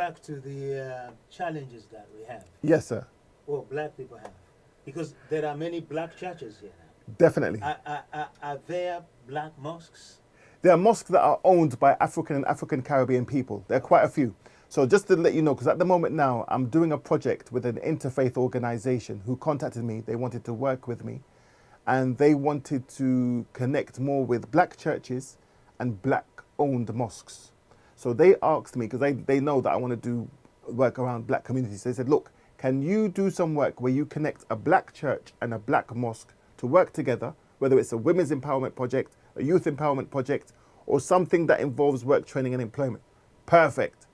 back to the challenges that we have, Yes, sir. or black people have, because there are many black churches here now. Definitely. Are there black mosques? There are mosques that are owned by African and African Caribbean people. There are quite a few. So just to let you know, because at the moment now, I'm doing a project with an interfaith organization who contacted me. They wanted to work with me, and they wanted to connect more with black churches and black-owned mosques. So they asked me, because they know that I want to do work around black communities. They said, look, can you do some work where you connect a black church and a black mosque to work together, whether it's a women's empowerment project, a youth empowerment project, or something that involves work training and employment? Perfect.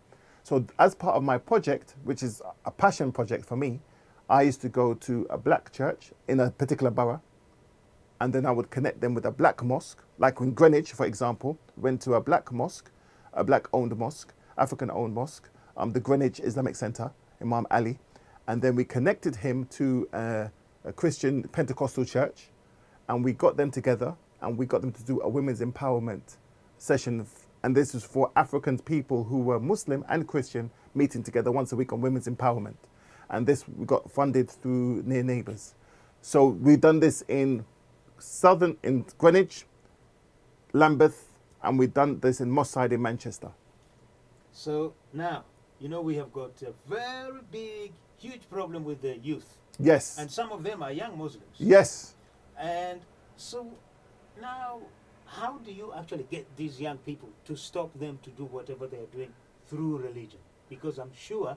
So as part of my project, which is a passion project for me, I used to go to a black church in a particular borough, and then I would connect them with a black mosque. Like in Greenwich, for example, went to a black mosque, a black-owned mosque, African-owned mosque, the Greenwich Islamic Center, Imam Ali, and then we connected him to a Christian Pentecostal church, and we got them together, and we got them to do a women's empowerment session. And this was for African people who were Muslim and Christian meeting together once a week on women's empowerment. And this we got funded through Near Neighbours. So we've done this in Greenwich, Lambeth, and we've done this in Moss Side in Manchester. So now, you know, we have got a very big, huge problem with the youth. Yes. And some of them are young Muslims. Yes. And so now, how do you actually get these young people to stop them to do whatever they're doing through religion? Because I'm sure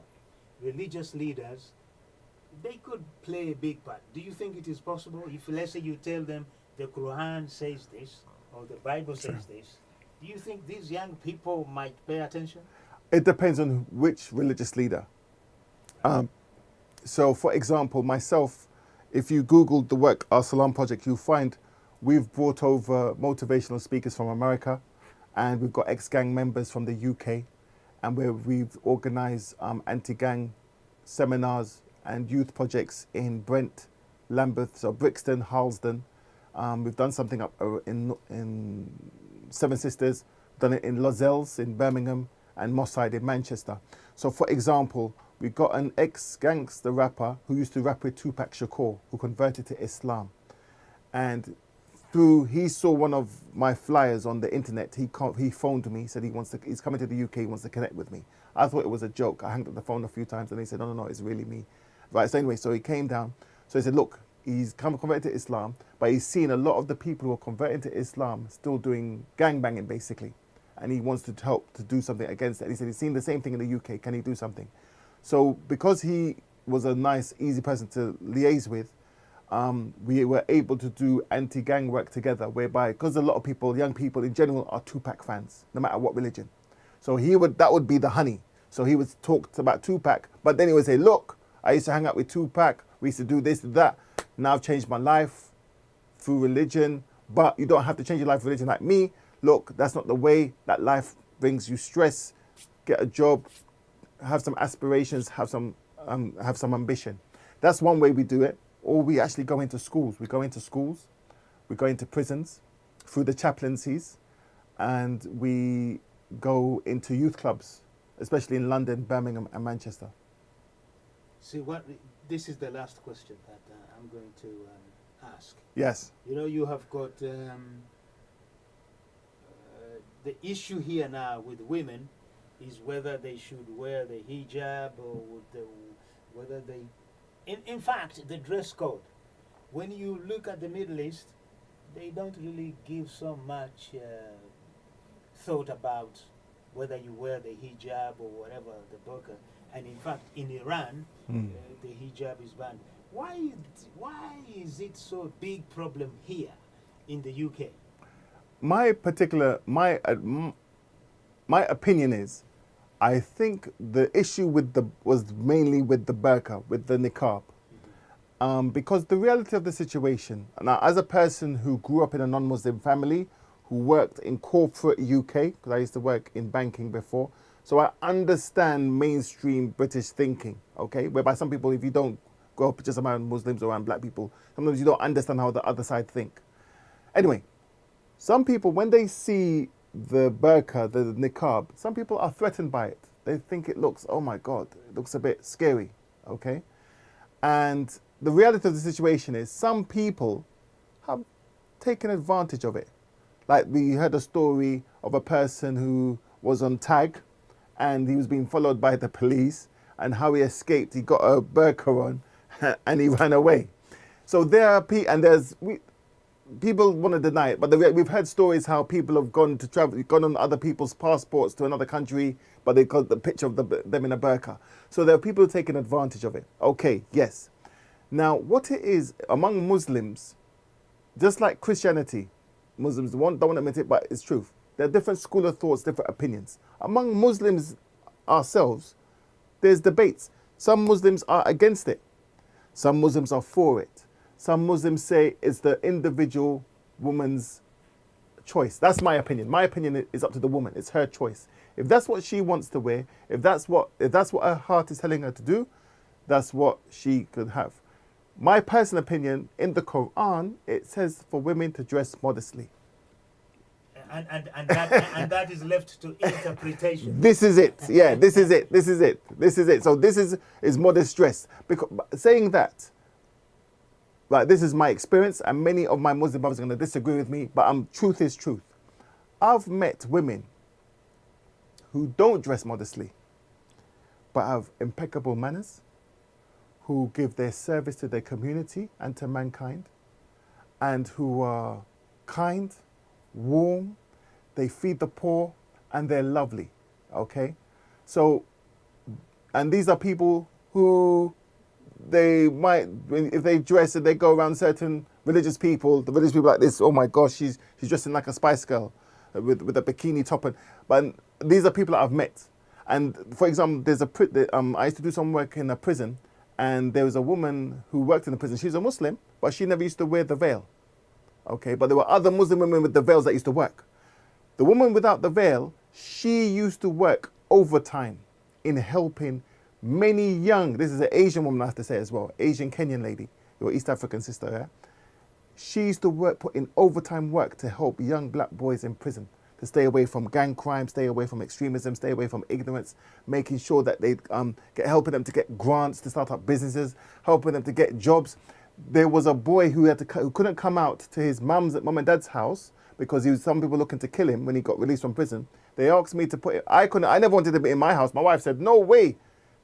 religious leaders, they could play a big part. Do you think it is possible? If, let's say, you tell them the Quran says this, or the Bible says this, do you think these young people might pay attention? It depends on which religious leader. So, for example, myself, if you Google the work, our Salam Project, you'll find we've brought over motivational speakers from America, and we've got ex-gang members from the UK, and where we've organised anti-gang seminars and youth projects in Brent, Lambeth, so Brixton, Harlesden. We've done something up in Seven Sisters, done it in Lozells in Birmingham, and Moss Side in Manchester. So, for example, we got an ex-gangster rapper who used to rap with Tupac Shakur, who converted to Islam, and he saw one of my flyers on the internet. He phoned me, said he's coming to the UK, he wants to connect with me. I thought it was a joke. I hung up the phone a few times, and he said, no, it's really me. Right, so anyway, so he came down. So he said, look, he's converted to Islam, but he's seen a lot of the people who are converting to Islam still doing gangbanging, basically. And he wants to help to do something against it. He said he's seen the same thing in the UK. Can he do something? So because he was a nice, easy person to liaise with, we were able to do anti-gang work together, whereby, because a lot of people, young people in general, are Tupac fans, no matter what religion. So that would be the honey. So he would talk about Tupac, but then he would say, look, I used to hang out with Tupac, we used to do this, do that. Now I've changed my life through religion, but you don't have to change your life for religion like me. Look, that's not the way. That life brings you stress. Get a job, have some aspirations, have some ambition. That's one way we do it. Or we actually go into schools. We go into prisons through the chaplaincies, and we go into youth clubs, especially in London, Birmingham, and Manchester. See, this is the last question that I'm going to ask. Yes. You know, you have got the issue here now with women is whether they should wear the hijab or whether they... In fact, the dress code, when you look at the Middle East, they don't really give so much thought about whether you wear the hijab or whatever, the burqa. And in fact, in Iran, the hijab is banned. Why is it so a big problem here in the UK? My opinion is, I think the issue was mainly with the burqa, with the niqab. Because the reality of the situation, now as a person who grew up in a non-Muslim family, who worked in corporate UK, because I used to work in banking before, so I understand mainstream British thinking, okay? Whereby some people, if you don't grow up just around Muslims or around black people, sometimes you don't understand how the other side think. Anyway, some people, when they see the burqa, the niqab, some people are threatened by it. They think it looks, oh my God, it looks a bit scary, okay? And the reality of the situation is some people have taken advantage of it. Like we heard a story of a person who was on tag and he was being followed by the police and how he escaped. He got a burqa on and he ran away. So there are people want to deny it, but we've heard stories how people have gone on other people's passports to another country, but they got the picture of them in a burqa. So there are people taking advantage of it. Okay, yes. Now, what it is among Muslims, just like Christianity, Muslims don't want to admit it, but it's truth. There are different school of thoughts, different opinions. Among Muslims ourselves, there's debates. Some Muslims are against it. Some Muslims are for it. Some Muslims say it's the individual woman's choice. That's my opinion. My opinion is up to the woman. It's her choice. If that's what she wants to wear, if that's what her heart is telling her to do, that's what she could have. My personal opinion, in the Quran, it says for women to dress modestly. And that is left to interpretation. This is it. Yeah, this is it. This is it. This is it. So this is modest dress. Because saying that, like, this is my experience, and many of my Muslim brothers are going to disagree with me, but truth is truth. I've met women who don't dress modestly, but have impeccable manners, who give their service to their community and to mankind, and who are kind, warm, they feed the poor, and they're lovely, okay? So, and these are people who they might, if they dress and they go around certain religious people, the religious people like this, oh my gosh, she's dressing like a Spice Girl with a bikini top. But these are people that I've met. And for example, I used to do some work in a prison, and there was a woman who worked in the prison. She's a Muslim, but she never used to wear the veil. Okay, but there were other Muslim women with the veils that used to work. The woman without the veil, she used to work overtime in helping many young, this is an Asian woman I have to say as well, Asian Kenyan lady, your East African sister, yeah? She used to put in overtime work to help young black boys in prison, to stay away from gang crime, stay away from extremism, stay away from ignorance, making sure that they helping them to get grants to start up businesses, helping them to get jobs. There was a boy who couldn't come out to his mum and dad's house because some people looking to kill him when he got released from prison. They asked me to put it, I never wanted to be in my house. My wife said, no way.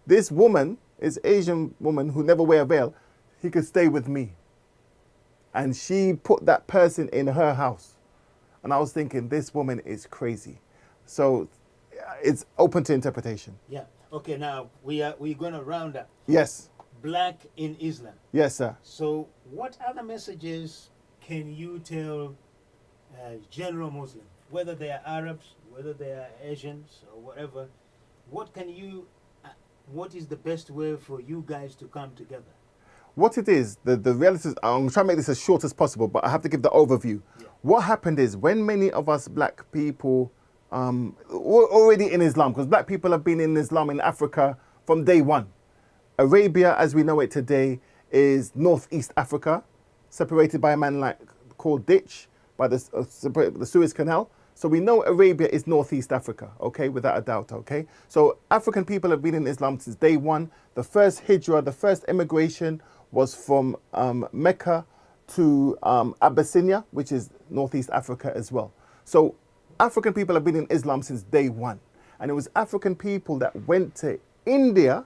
This woman is Asian woman who never wear a veil. He could stay with me. And she put that person in her house. And I was thinking, this woman is crazy. So it's open to interpretation. Yeah. Okay, now we're going to round up. Yes. Black in Islam. Yes, sir. So what other messages can you tell general Muslims, whether they are Arabs, whether they are Asians or whatever? What is the best way for you guys to come together? What it is, the reality is, I'm trying to make this as short as possible, but I have to give the overview. Yeah. What happened is, when many of us black people were already in Islam, because black people have been in Islam in Africa from day one. Arabia, as we know it today, is northeast Africa, separated by a man called Ditch, by the Suez Canal. So we know Arabia is northeast Africa, okay, without a doubt, okay? So African people have been in Islam since day one. The first hijrah, the first immigration was from Mecca to Abyssinia, which is northeast Africa as well. So African people have been in Islam since day one. And it was African people that went to India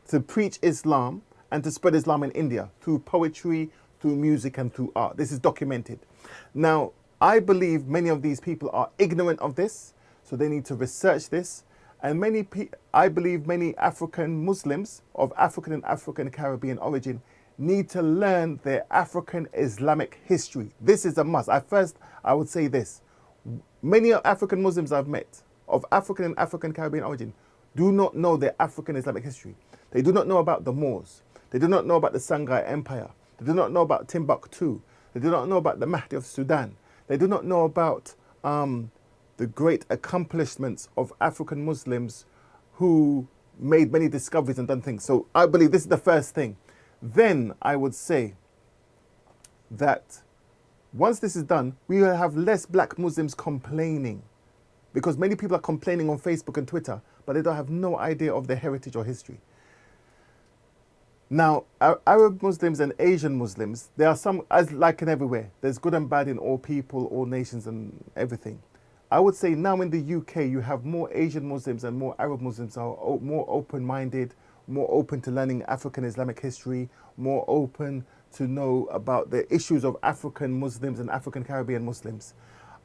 to preach Islam and to spread Islam in India through poetry, through music, and through art. This is documented. Now, I believe many of these people are ignorant of this, so they need to research this. And I believe many African Muslims of African and African Caribbean origin need to learn their African Islamic history. This is a must. I would say this. Many African Muslims I've met of African and African Caribbean origin do not know their African Islamic history. They do not know about the Moors. They do not know about the Songhai Empire. They do not know about Timbuktu. They do not know about the Mahdi of Sudan. They do not know about the great accomplishments of African Muslims who made many discoveries and done things. So I believe this is the first thing. Then I would say that once this is done, we will have less black Muslims complaining because many people are complaining on Facebook and Twitter, but they don't have no idea of their heritage or history. Now, Arab Muslims and Asian Muslims, there are some, as like in everywhere, there's good and bad in all people, all nations and everything. I would say now in the UK, you have more Asian Muslims and more Arab Muslims are more open-minded, more open to learning African Islamic history, more open to know about the issues of African Muslims and African Caribbean Muslims.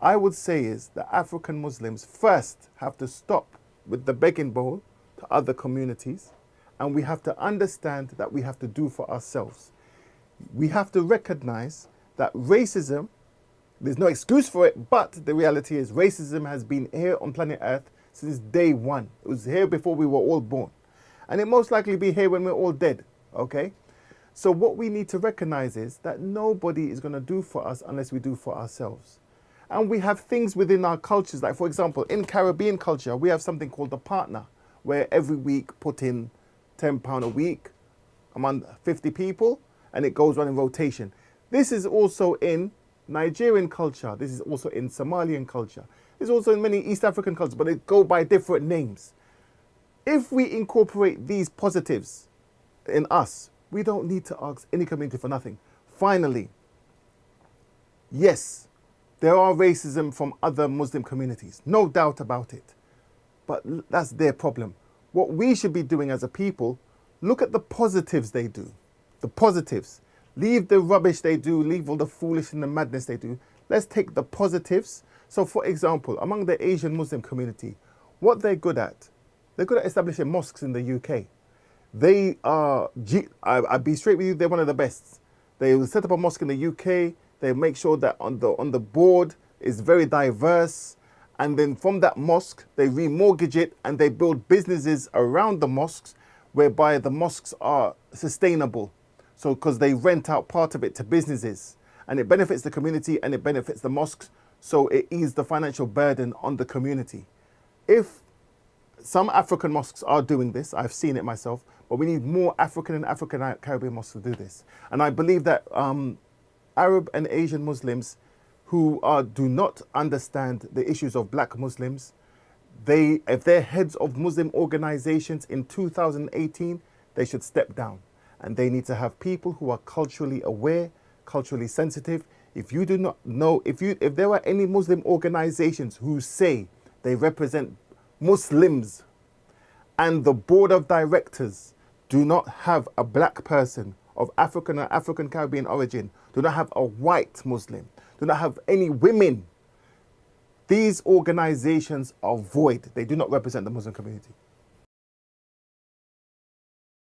I would say is that African Muslims first have to stop with the begging bowl to other communities, and we have to understand that we have to do for ourselves. We have to recognize that racism, there's no excuse for it, but the reality is racism has been here on planet Earth since day one. It was here before we were all born. And it most likely be here when we're all dead, okay? So what we need to recognize is that nobody is going to do for us unless we do for ourselves. And we have things within our cultures, like for example, in Caribbean culture, we have something called a partner, where every week put in £10 a week among 50 people, and it goes on in rotation. This is also in Nigerian culture. This is also in Somalian culture. It's also in many East African cultures, but they go by different names. If we incorporate these positives in us, we don't need to ask any community for nothing. Finally, yes, there are racism from other Muslim communities, no doubt about it. But that's their problem. What we should be doing as a people, look at the positives they do. The positives. Leave the rubbish they do, leave all the foolish and the madness they do. Let's take the positives. So for example, among the Asian Muslim community, what they're good at establishing mosques in the UK. They are, I'll be straight with you, they're one of the best. They will set up a mosque in the UK. They make sure that on the board is very diverse. And then from that mosque, they remortgage it and they build businesses around the mosques whereby the mosques are sustainable. So because they rent out part of it to businesses, and it benefits the community and it benefits the mosques. So it eases the financial burden on the community. If some African mosques are doing this, I've seen it myself, but we need more African and African Caribbean mosques to do this. And I believe that Arab and Asian Muslims who do not understand the issues of black Muslims, if they're heads of Muslim organizations in 2018, they should step down. And they need to have people who are culturally aware, culturally sensitive. If you do not know, if there are any Muslim organizations who say they represent Muslims and the board of directors do not have a black person of African or African Caribbean origin, do not have a white Muslim, do not have any women, these organizations are void. They do not represent the Muslim community.